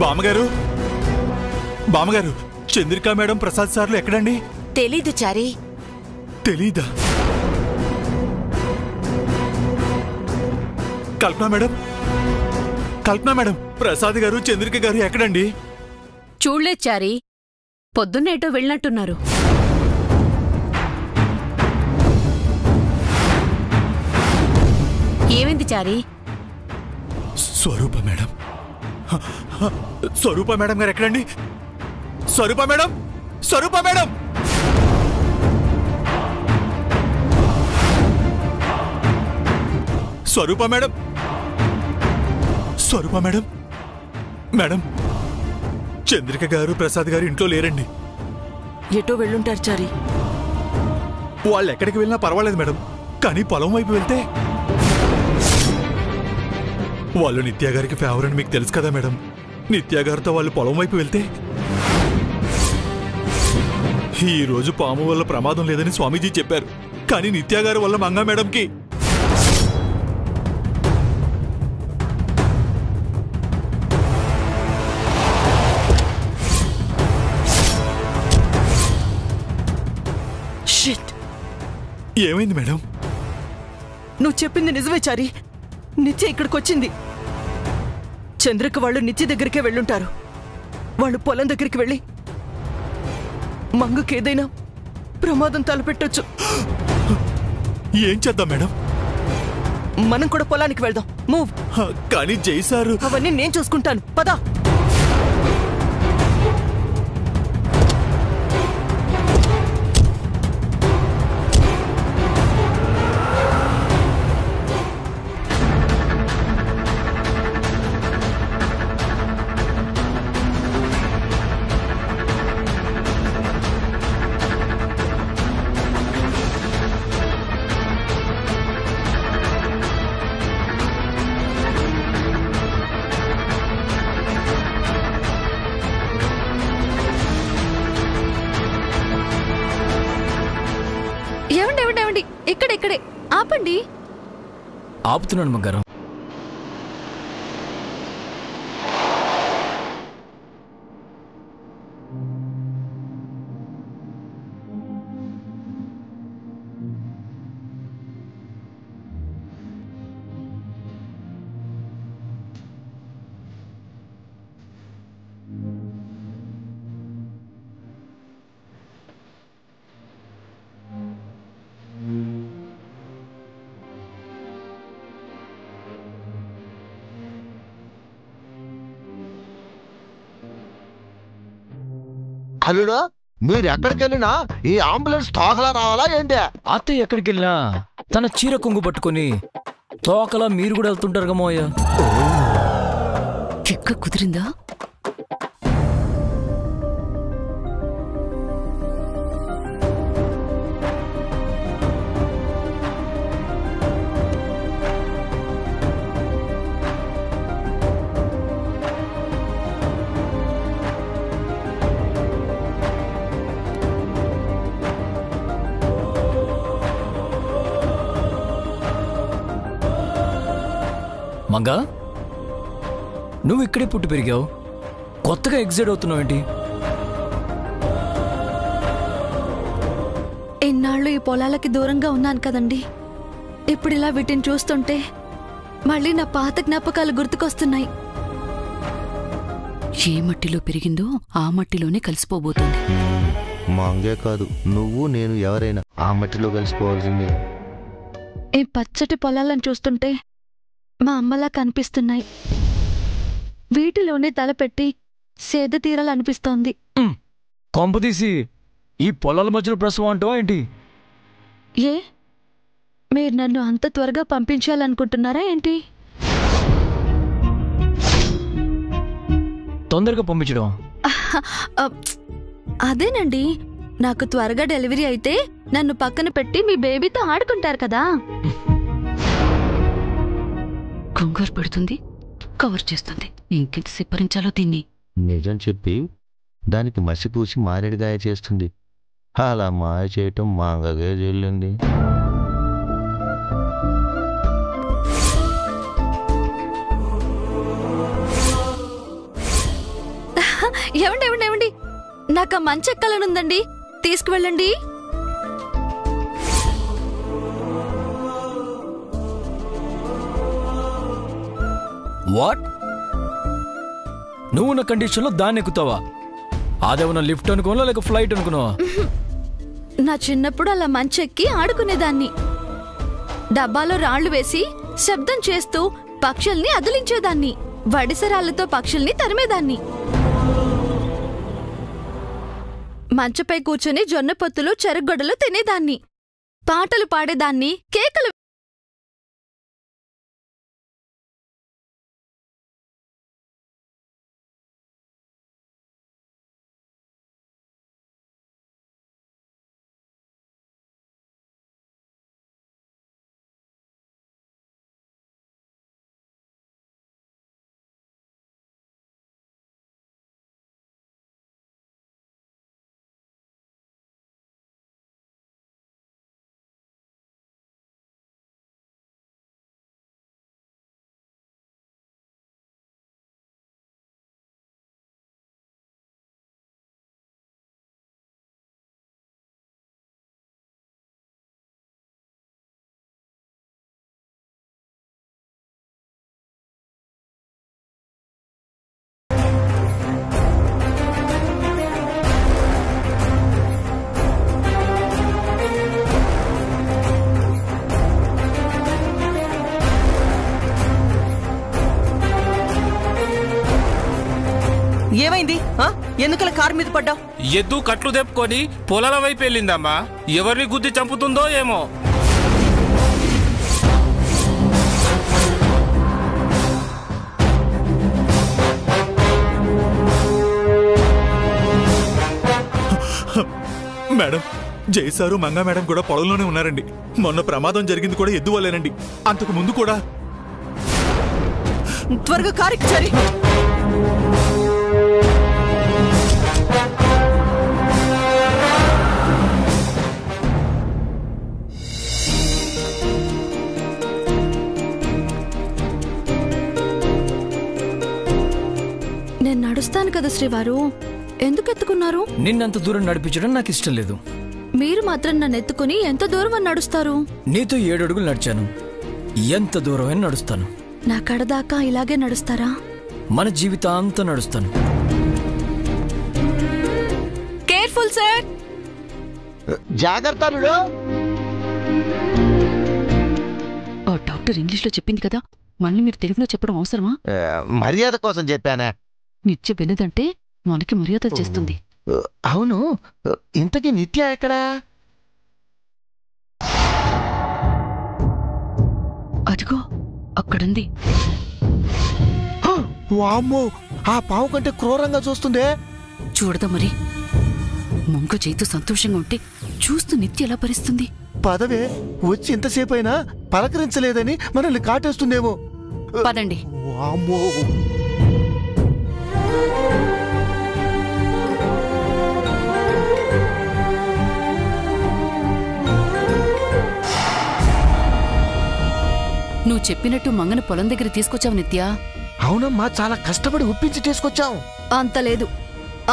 బామ్మగారు బామ్మగారు చంద్రిక మేడం ప్రసాద్ సార్లు ఎక్కడండి? తెలీదు చారి. తెలీదా? కల్పన మేడం ప్రసాద్ గారు చంద్రిక గారు ఎక్కడండి? చూడలేదు చారి, పొద్దున్నేటో వెళ్ళినట్టున్నారు. ఏమైంది చారి? స్వరూప మేడం గారు ఎక్కడండి? స్వరూప మేడం స్వరూప మేడం చంద్రిక గారు ప్రసాద్ గారు ఇంట్లో లేరండి. ఎటో వెళ్ళుంటారు చారి. వాళ్ళు ఎక్కడికి వెళ్ళినా పర్వాలేదు మేడం, కానీ పొలం వైపు వెళ్తే వాళ్ళు నిత్య గారికి ఫేవర్ అని మీకు తెలుసు కదా మేడం. నిత్య గారితో వాళ్ళు పొలం వైపు వెళ్తే ఈ రోజు పాము వల్ల ప్రమాదం లేదని స్వామీజీ చెప్పారు, కానీ నిత్య గారి వల్ల మంగా మేడంకి ఏమైంది మేడం? నువ్వు చెప్పింది నిజమే చారి. నిత్య ఇక్కడికి వచ్చింది. చంద్రిక వాళ్ళు నిత్య దగ్గరికే వెళ్ళుంటారు. వాళ్ళు పొలం దగ్గరికి వెళ్ళి మంగకేదైనా ప్రమాదం తలపెట్టొచ్చు. ఏం చేద్దాం మేడం? మనం కూడా పొలానికి వెళ్దాం. మూవ్. కానీ జైసారు అవన్నీ నేను చూసుకుంటాను. పదా. ఇక్కడే ఆపండి. ఆపుతున్నాను బంగారం. అల్లుడు, మీరు ఎక్కడికి వెళ్ళినా ఈ అంబులెన్స్ తోకలా రావాలా ఏంటి? అత్తయ్య ఎక్కడికి వెళ్ళినా తన చీర కొంగు పట్టుకుని తోకలా మీరు కూడా వెళ్తుంటారు గమోయ్య. చెక్క కుదిరిందా? మంగా, నువ్వు ఇక్కడే పుట్టి పెరిగావు, కొత్తగా ఎగ్జైట్ అవుతున్నావు ఏంటి? ఇన్నాళ్ళు ఈ పొలాలకి దూరంగా ఉన్నాను కదండి. ఇప్పుడు ఇలా వీటిని చూస్తుంటే మళ్ళీ నా పాత జ్ఞాపకాలు గుర్తుకొస్తున్నాయి. ఏ మట్టిలో పెరిగిందో ఆ మట్టిలోనే కలిసిపోబోతుంది. మంగే కాదు, నువ్వు నేను ఎవరైనా ఆ మట్టిలో కలిసిపోవాల్సిందే. ఈ పచ్చటి పొలాలను చూస్తుంటే మా అమ్మలా కనిపిస్తున్నాయి. వీటిలోనే తలపెట్టి సేద తీరాలనిపిస్తోంది. కొంపదీసి ఈ పొలాల మధ్యలో ప్రసవం అంటావా ఏంటి? ఏ, మీరు నన్ను అంత త్వరగా పంపించాలనుకుంటున్నారా ఏంటి? తొందరగా పంపించడం అదేనండి, నాకు త్వరగా డెలివరీ అయితే నన్ను పక్కన పెట్టి మీ బేబీతో ఆడుకుంటారు కదా. కంగారు పెడుతుంది, కవర్ చేస్తుంది. ఇంకెంత సిప్పరించాలో దీన్ని. నిజం చెప్పి దానికి మసిపూసి మారేడుగాయ చేస్తుంది. అలా మాయ చేయటం మాంగగే చెల్లింది. ఏమండి ఏమండి ఏమండి నాకు ఆ మంచి ఎక్కాలనుందండి, తీసుకువెళ్ళండి. వాట్? నువ్వు ఉన్న కండిషన్లో దాన్ని ఎక్కుతావా? అదేమన్నా లిఫ్ట్ అనుకోనా లేక ఫ్లైట్ అనుకున్నావా? నా చిన్నప్పుడు అలా మంచి ఎక్కి ఆడుకునేదాన్ని. డబ్బాలో రాళ్లు వేసి శబ్దం చేస్తూ పక్షుల్ని అదిలించేదాన్ని. వడిసరాళ్లతో పక్షుల్ని తరిమేదాన్ని. మంచపై కూర్చొని జొన్న పొత్తులు చెరగొడ్డలు తినేదాన్ని. పాటలు పాడేదాన్ని, కేకలు. ఏమైంది? ఎందుకలా కారు మీద పడ్డావు? ఎద్దు కట్లు తెప్పుకొని పొలాల వైపు వెళ్ళిందమ్మా. ఎవరిని గుద్ది చంపుతుందో ఏమో. మేడం, జయసారు మంగా మేడం కూడా పొలంలోనే ఉన్నారండి. మొన్న ప్రమాదం జరిగింది కూడా ఎద్దు వల్లేనండి. అంతకు ముందు కూడా. త్వరగా కారు ఎక్కించాలి. నేను నడుస్తాను కదా శ్రీవారు, ఎందుకు ఎత్తుకున్నారు? నిన్నంత దూరం నడిపించడం నాకు ఇష్టం లేదు. మీరు మాత్రం నన్ను ఎత్తుకుని ఎంత దూరం నడుస్తారు? నీతో 7 అడుగులు నడిచాను. ఎంత దూరమైనా నడుస్తాను. నా కడదాకా ఇలాగే నడుస్తారా? మన జీవితాంతా నడుస్తాను. Careful sir. జాగ్రత్త. డాక్టర్ ఇంగ్లీష్లో చెప్పింది కదా, మళ్ళీ మీరు తెలుగులో చెప్పడం అవసరమా? మర్యాద కోసం చెప్పానా? నిత్య వినదంటే మనకి మర్యాద చేస్తుంది. అవును, ఇంతకీ నిత్య ఎక్కడా? అదిగో అక్కడుంది. వామ్మో, ఆ పావు కంటే క్రూరంగా చూస్తుందే. చూడదా మరి. మంగ చేతు సంతోషంగా ఉంటే చూస్తూ నిత్య ఎలా భరిస్తుంది? పదవే, వచ్చి ఇంతసేపు అయినా పలకరించలేదని మనల్ని కాటేస్తుందేమో. పదండి. వామ్మో. నువ్వు చెప్పినట్టు మంగన పొలం దగ్గర తీసుకొచ్చావు నిత్య. అవునమ్మా, చాలా కష్టపడి ఒప్పించి తీసుకొచ్చాం. అంత లేదు,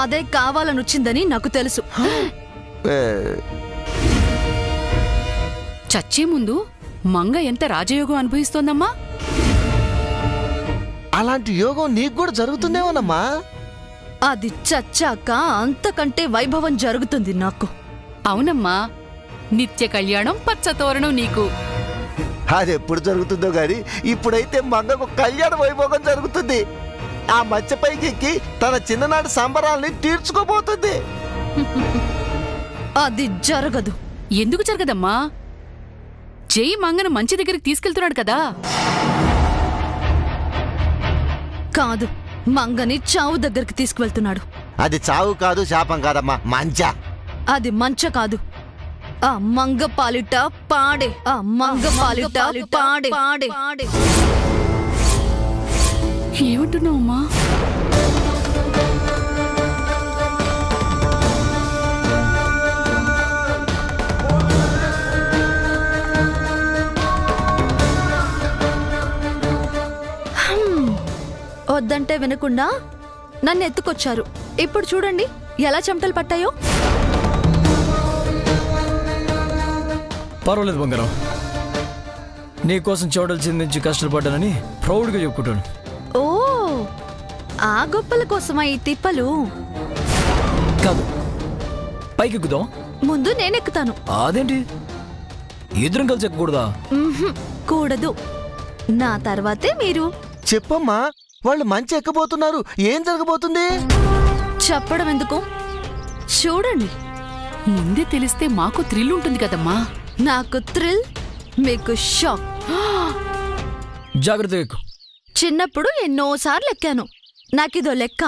అదే కావాలనొచ్చిందని నాకు తెలుసు. చచ్చే ముందు మంగ ఎంత రాజయోగం అనుభవిస్తోందమ్మా. అలాంటి యోగం నీకు కూడా జరుగుతుందేమోనమ్మా. అది చచ్చాక అంతకంటే వైభవం జరుగుతుంది నాకు. అవునమ్మా, నిత్య కళ్యాణం పచ్చతోరణం నీకు. అది ఎప్పుడు జరుగుతుందో గాని ఇప్పుడైతే మంగకు కళ్యాణ వైభోగం జరుగుతుంది. ఆ మచ్చపైకి ఎక్కి తన చిన్ననాటి సంబరాల్ని తీర్చుకోబోతుంది. అది జరగదు. ఎందుకు జరగదమ్మా? జై మంగను మంచి దగ్గరికి తీసుకెళ్తున్నాడు కదా. కాదు, మంగని చావు దగ్గరికి తీసుకువెళ్తున్నాడు. అది చావు కాదు, శాపం కాదమ్మా, మంచ. అది మంచ కాదు, ఆ మంగ పాలిట పాడే. ఆ మంగ పాలిట పాడే పాడే పాడే. ఏమంటున్నావమ్మా? వద్దంటే వినకుండా నన్ను ఎత్తుకొచ్చారు. ఇప్పుడు చూడండి ఎలా చెమటలు పట్టాయో. పర్వాలేదు బంగారం, నీకోసం చెమటలు చిందించి కష్టపడ్డానని ప్రౌడ్గా చెప్పుకుంటాను. ఓ, ఆ గొప్పల కోసమా ఈ తిప్పలు? కాదు, పైకి ఎక్కుదాం. ముందు నేనెక్కుతాను. అదేంటి, ఇద్దరం కలిసి ఎక్కకూడదా? కూడదు, నా తర్వాతే మీరు. చెప్పమ్మా, వాళ్ళు మంచి ఎక్కబోతున్నారు, ఏం జరగబోతుంది? చెప్పడం ఎందుకు, చూడండి. ముందే తెలిస్తే మాకు థ్రిల్ ఉంటుంది కదమ్మా. నాకు థ్రిల్, మీకు షాక్. జాగ్రత్తగా ఎక్కు. చిన్నప్పుడు ఎన్నోసార్లు ఎక్కాను, నాకిదో లెక్క.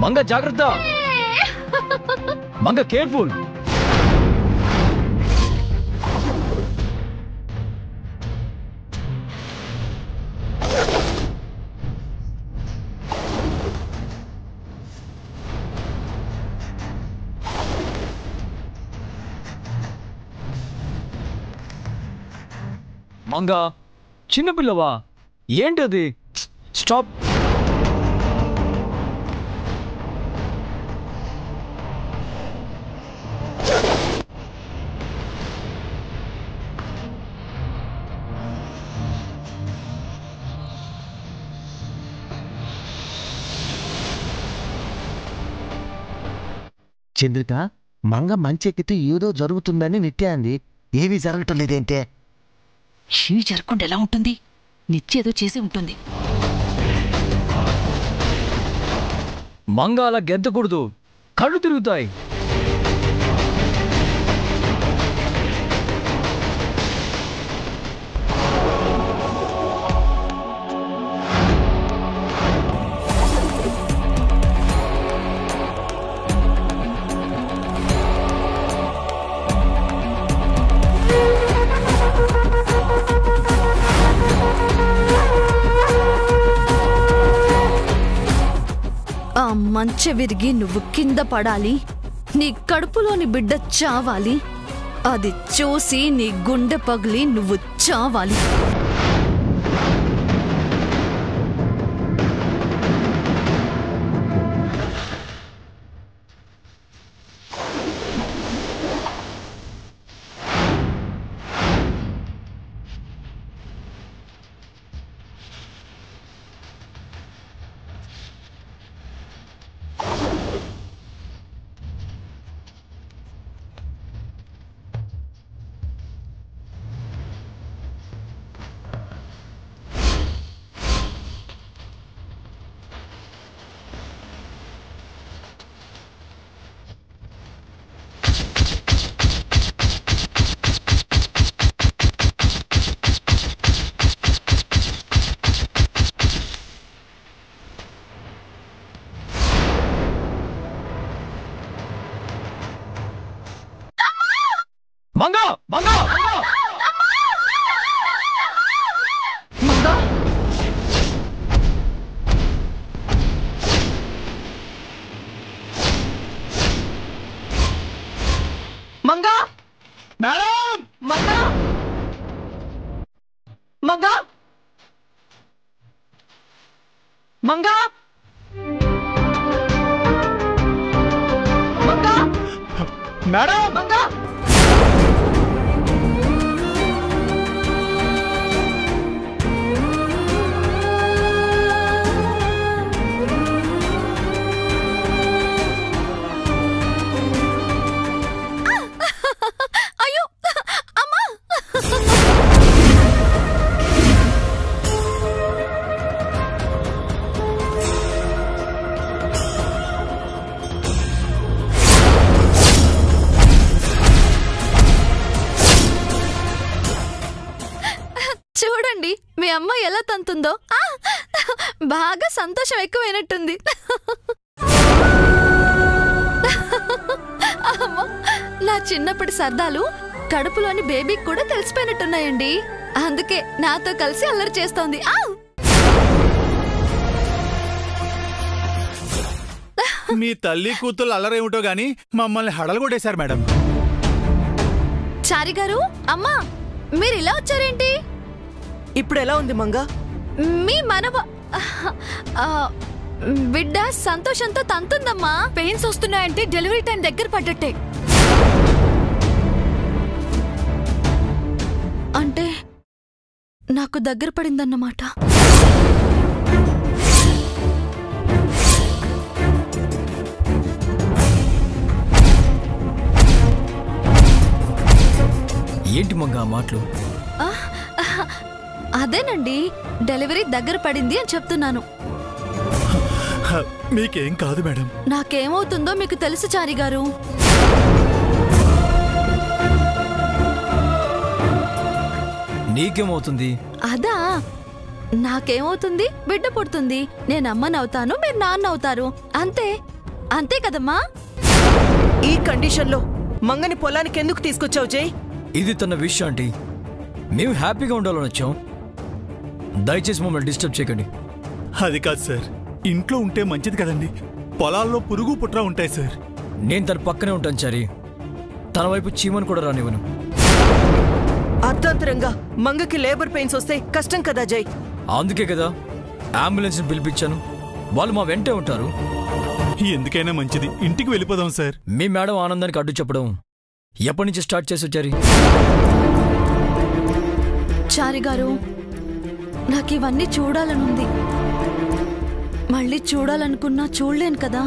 మంగ జాగ్రత్త, మంగ కేర్ఫుల్. మంగ చిన్నపిల్లవా, ఏంటది? స్టాప్. చంద్రిక, మంగ మంచి ఎక్కితే ఏదో జరుగుతుందని నిత్య అంది. ఏమీ జరగటం లేదేంటే? ఏమి జరగకుండా ఎలా ఉంటుంది? నిత్య ఏదో చేసి ఉంటుంది. మంగ అలా గెద్దకూడదు, కళ్ళు తిరుగుతాయి. ఆ మంచె విరిగి నువ్వు కింద పడాలి, నీ కడుపులోని బిడ్డ చావాలి, అది చూసి నీ గుండె పగిలి నువ్వు చావాలి. Manga Manga Manga, madam, Manga, Manga, Manga, Manga, madam, Manga. అయ్యో అమ్మా! చూడండి మీ అమ్మ ఎలా తంతుందో. బాగా సంతోషం ఎక్కువైనట్టుంది. అమ్మో, నా చిన్నప్పటి సరదాలు కడుపులోని బేబీకి కూడా తెలిసిపోయినట్టున్నాయండి. అందుకే నాతో కలిసి అల్లరి చేస్తోంది. మీ తల్లి కూతురు అల్లరేమిటో గాని మమ్మల్ని హడలు కొట్టేశారు మేడం. చారి గారు, అమ్మా మీరు ఇలా వచ్చారేంటి? ఇప్పుడు ఎలా ఉంది మంగ? మీ మనవ బిడ్డ సంతోషంతో తంతుందమ్మా. పెయిన్స్ వస్తున్నాయంటే డెలివరీ టైం దగ్గర పడ్డట్టే. అంటే నాకు దగ్గర పడిందన్నమాట. ఏంటి మంగ ఆ మాటలు? అదేనండి, డెలివరీ దగ్గర పడింది అని చెప్తున్నాను. మీకేం కాదు మేడం. నాకేమవుతుందో మీకు తెలుసు చారి గారు. నీకేమవుతుంది? అదా, నాకేమవుతుంది? బిడ్డ పుడుతుంది. నేను అమ్మనవుతాను, మీరు నాన్న అవుతారు. అంతే అంతే కదమ్మా. ఈ కండిషన్లో మంగని పొలానికి ఎందుకు తీసుకొచ్చావు జై? ఇది తన విషయం ఆంటీ. మేము హ్యాపీగా ఉండాలని వచ్చాం. దయచేసి మమ్మల్ని డిస్టర్బ్ చేయకండి. అది కాదు సార్, ఇంట్లో ఉంటే మంచిది కదండి. పొలాల్లో పురుగు పుట్రా ఉంటాయి సార్. నేను తన పక్కనే ఉంటాను చారి. తన వైపు చీమను కూడా రానివ్వను. అర్థాంతరంగా మంగకి లేబర్ పెయిన్స్ వస్తే కష్టం కదా జై. అందుకే కదా అంబులెన్స్ని పిలిపించాను. వాళ్ళు మా వెంటే ఉంటారు. ఎందుకైనా మంచిది, ఇంటికి వెళ్ళిపోదాం సార్. మీ మేడం ఆనందానికి అడ్డు చెప్పడం ఎప్పటి నుంచి స్టార్ట్ చేసి వచ్చారు? చారి గారు, నాకు ఇవన్నీ చూడాలనుంది. మళ్ళీ చూడాలనుకున్నా చూడలేను కదా.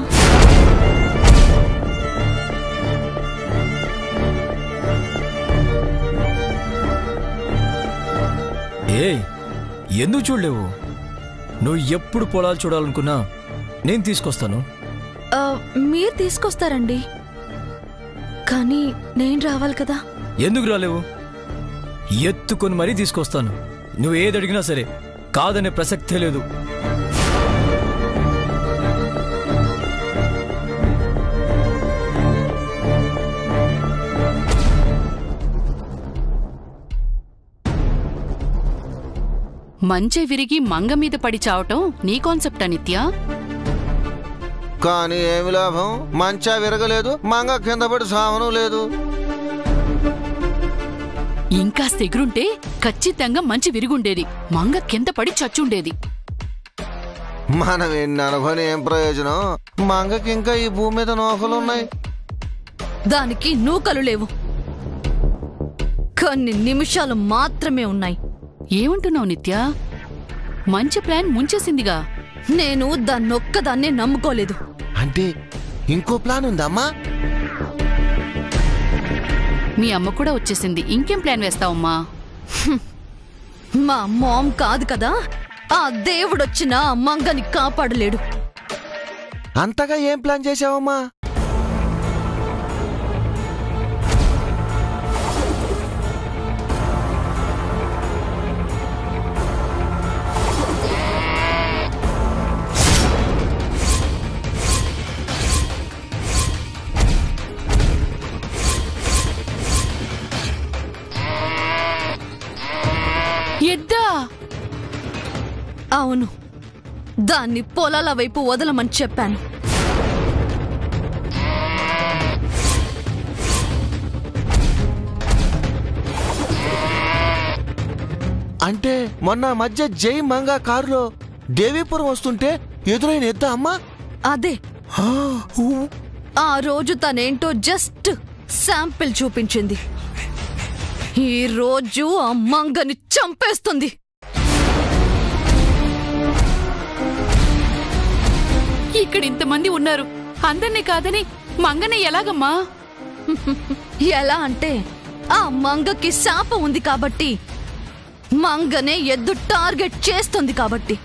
ఏయ్, ఎందుకు చూడలేవు? నువ్వు ఎప్పుడు పొలాలు చూడాలనుకున్నా నేను తీసుకొస్తాను. మీరు తీసుకొస్తారండి, కానీ నేను రావాలి కదా. ఎందుకు రాలేవు? ఎత్తుకొని మరీ తీసుకొస్తాను. నువ్వు ఏది అడిగినా సరే కాదనే ప్రసక్తే లేదు. మంచె విరిగి మంగ మీద పడి చావటం నీ కాన్సెప్టా నిత్య? కానీ ఏమి లాభం? మంచా విరగలేదు, మంగ కింద పడి సావను లేదు. ఇంకా సెగురుంటే ఖచ్చితంగా మంచి విరుగుండేది. మంగ కింద పడి చచ్చుండేది. మనం ఎన్ని అనుభవం ఏం ప్రయోజనం? మంగకి ఇంకా ఈ భూమి మీద నూకలున్నాయి. దానికి నూకలు లేవు, కొన్ని నిమిషాలు మాత్రమే ఉన్నాయి. ఏమంటున్నావు నిత్య? మంచి ప్లాన్ ముంచేసిందిగా. నేను దాన్నొక్కదాన్నే నమ్ముకోలేదు. అంటే ఇంకో ప్లాన్ ఉందమ్మా? మీ అమ్మ కూడా వచ్చేసింది. ఇంకేం ప్లాన్ వేస్తావమ్మా? మా మామ్ కాదు కదా, ఆ దేవుడొచ్చినా మంగని కాపాడలేడు. అంతగా ఏం ప్లాన్ చేశావమ్మా? ఎద్దా? అవును, దాన్ని పొలాల వైపు వదలమని చెప్పాను. అంటే మొన్న మధ్య జై మంగా కారులో దేవీపురం వస్తుంటే ఎదురైన ఎద్దా అమ్మా? అదే. ఆ రోజు తనేంటో జస్ట్ శాంపిల్ చూపించింది. ఈ రోజు ఆ మంగని చంపేస్తుంది. ఇక్కడ ఇంతమంది ఉన్నారు, అందరినీ కాదని మంగనే ఎలాగమ్మా? ఎలా అంటే ఆ మంగకి శాపం ఉంది కాబట్టి, మంగనే ఎద్దు టార్గెట్ చేస్తుంది కాబట్టి.